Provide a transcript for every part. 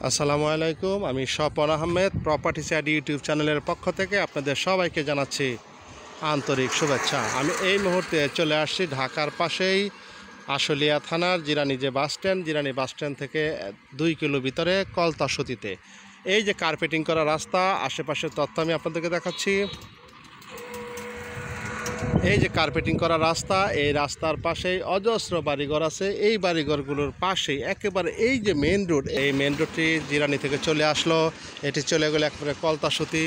আসসালামু আলাইকুম। আমি Swapan Ahmed property side YouTube চ্যানেলের পক্ষ থেকে আপনাদের সবাইকে জানাচ্ছি আন্তরিক শুভেচ্ছা। আমি এই মুহূর্তে চলে আসছি ঢাকার পাশেই আশুলিয়া থানার জিরানী যে বাস স্ট্যান্ড থেকে 2 কিলো ভিতরে কলতাসতিতে এই যে কার্পেটিং করা রাস্তা, আশেপাশের তথ্য আমি আপনাদেরকে দেখাচ্ছি। এই যে কার্পেটিং করা রাস্তা, এই রাস্তার পাশেই অজস্র বাড়িঘর আছে। এই বাড়িঘরগুলোর পাশেই একেবারে এই যে মেন রোড, এই মেন রোডটি জিরানী থেকে চলে আসলো, এটি চলে গেলো একেবারে কলতাসতি।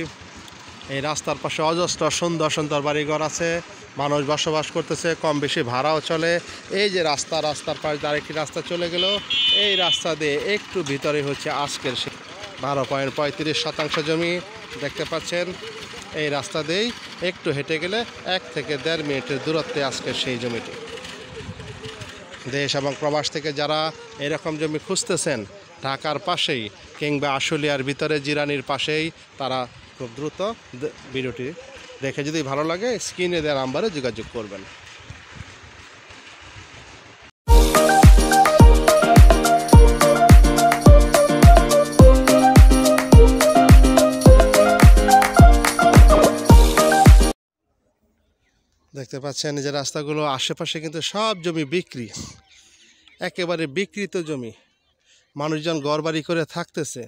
এই রাস্তার পাশে অজস্র সুন্দর সুন্দর বাড়িঘর আছে, মানুষ বসবাস করতেছে, কম বেশি ভাড়াও চলে। এই যে রাস্তার পাশে আরেকটি রাস্তা চলে গেল, এই রাস্তা দিয়ে একটু ভিতরে হচ্ছে আজকের 12.35 শতাংশ জমি দেখতে পাচ্ছেন। এই রাস্তা দিয়েই একটু হেঁটে গেলে 1 থেকে 1.5 মিনিটের দূরত্বে আজকের সেই জমিটি। দেশ এবং প্রবাস থেকে যারা এরকম জমি খুঁজতেছেন ঢাকার পাশেই কিংবা আশুলিয়ার ভিতরে জিরানির পাশেই, তারা খুব দ্রুত ভিডিওটি দেখে যদি ভালো লাগে স্ক্রিনে দেওয়া নাম্বারে যোগাযোগ করবেন। দেখতে পাচ্ছেন যে রাস্তাগুলো আশেপাশে কিন্তু সব জমি বিক্রি, একেবারে বিকৃত জমি, মানুষজন ঘরবাড়ি করে থাকতেছে।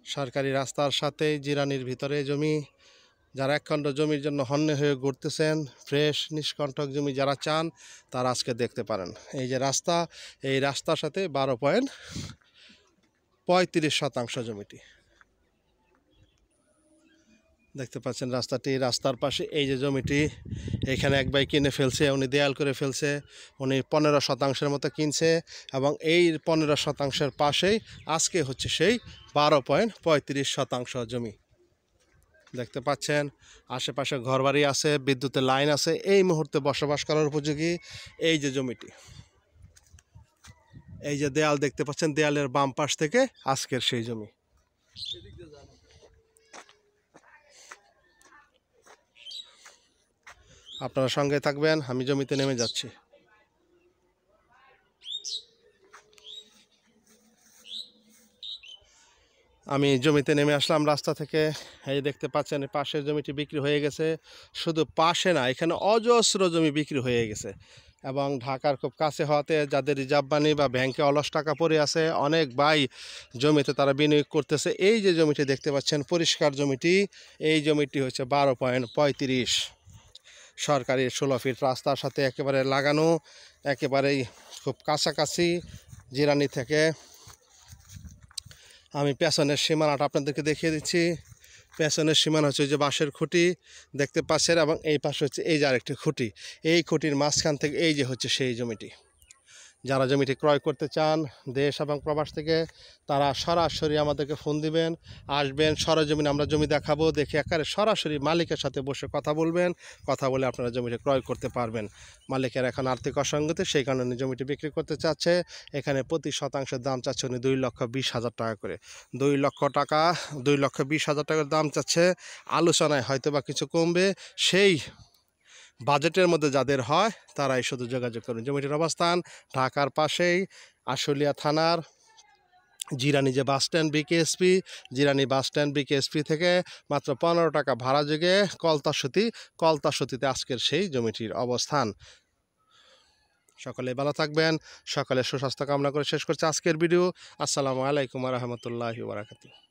সরকারি রাস্তার সাথে জিরানির ভিতরে জমি, যারা একখণ্ড জমির জন্য হন্যে হয়ে ঘুরতেছেন, ফ্রেশ নিষ্কণ্টক জমি যারা চান তারা আজকে দেখতে পারেন। এই যে রাস্তা, এই রাস্তার সাথে 12.35 শতাংশ জমিটি দেখতে পাচ্ছেন। রাস্তার পাশে এই যে জমিটি, এখানে এক ভাই কিনে ফেলছে, উনি দেয়াল করে ফেলছে, উনি 15 শতাংশের মতো কিনছে এবং এই 15 শতাংশের পাশেই আজকে হচ্ছে সেই 12.35 শতাংশ জমি দেখতে পাচ্ছেন। আশেপাশে ঘরবাড়ি আছে, বিদ্যুতের লাইন আছে, এই মুহূর্তে বসবাস করার উপযোগী এই যে জমিটি। এই যে দেয়াল দেখতে পাচ্ছেন, দেয়ালের বাম পাশ থেকে আজকের সেই জমি। আপনারা সঙ্গে থাকবেন, আমি জমিতে নেমে যাচ্ছি। আমি জমিতে নেমে আসলাম রাস্তা থেকে। এই দেখতে পাচ্ছেন পাশের জমিটি বিক্রি হয়ে গেছে। শুধু পাশে না, এখানে অজস্র জমি বিক্রি হয়ে গেছে এবং ঢাকার খুব কাছে হওয়াতে যাদের রিজার্ভ মানি বা ব্যাংকে অলস টাকা পড়ে আছে, অনেক ভাই জমিতে তারা বিনিয়োগ করতেছে। এই যে জমিটি দেখতে পাচ্ছেন পরিষ্কার জমিটি, এই জমিটি হচ্ছে 12.35, সরকারি 16 ফিট রাস্তার সাথে একেবারে লাগানো, একেবারেই খুব কাছাকাছি জিরানি থেকে। আমি পেছনের সীমানাটা আপনাদেরকে দেখিয়ে দিচ্ছি। পেছনের সীমানা হচ্ছে যে বাঁশের খুঁটি দেখতে পাচ্ছেন এবং এই পাশে হচ্ছে এই যে আরেকটি খুঁটি, এই খুঁটির মাঝখান থেকে এই যে হচ্ছে সেই জমিটি। যারা জমিটি ক্রয় করতে চান দেশ এবং প্রবাস থেকে, তারা সরাসরি আমাদেরকে ফোন দিবেন, আসবেন সরজমিনে, আমরা জমি দেখাবো, দেখে একেবারে সরাসরি মালিকের সাথে বসে কথা বলবেন, কথা বলে আপনারা জমিটি ক্রয় করতে পারবেন। মালিকের এখন আর্থিক অসঙ্গতি, সেই কারণে জমিটি বিক্রি করতে চাচ্ছে। এখানে প্রতি শতাংশের দাম চাচ্ছে উনি 2,20,000 টাকা করে, 2,20,000 টাকার দাম চাচ্ছে। আলোচনায় হয়তো বা কিছু কমবে, সেই বাজেটের মধ্যে যাদের হয় তারাই শুধু যোগাযোগ করুন। জমিটির অবস্থান ঢাকার পাশেই আশুলিয়া থানার জিরানী যে bus stand BKSP, Zirani bus stand BKSP থেকে মাত্র 15 টাকা ভাড়া যোগে কলতাসতিতে আজকের সেই জমিটির অবস্থান। সকলে ভালো থাকবেন, সকলে সুস্বাস্থ্য কামনা করে শেষ করছে আজকের ভিডিও। আসসালামু আলাইকুম ওয়া রাহমাতুল্লাহি ওয়া বারাকাতুহু।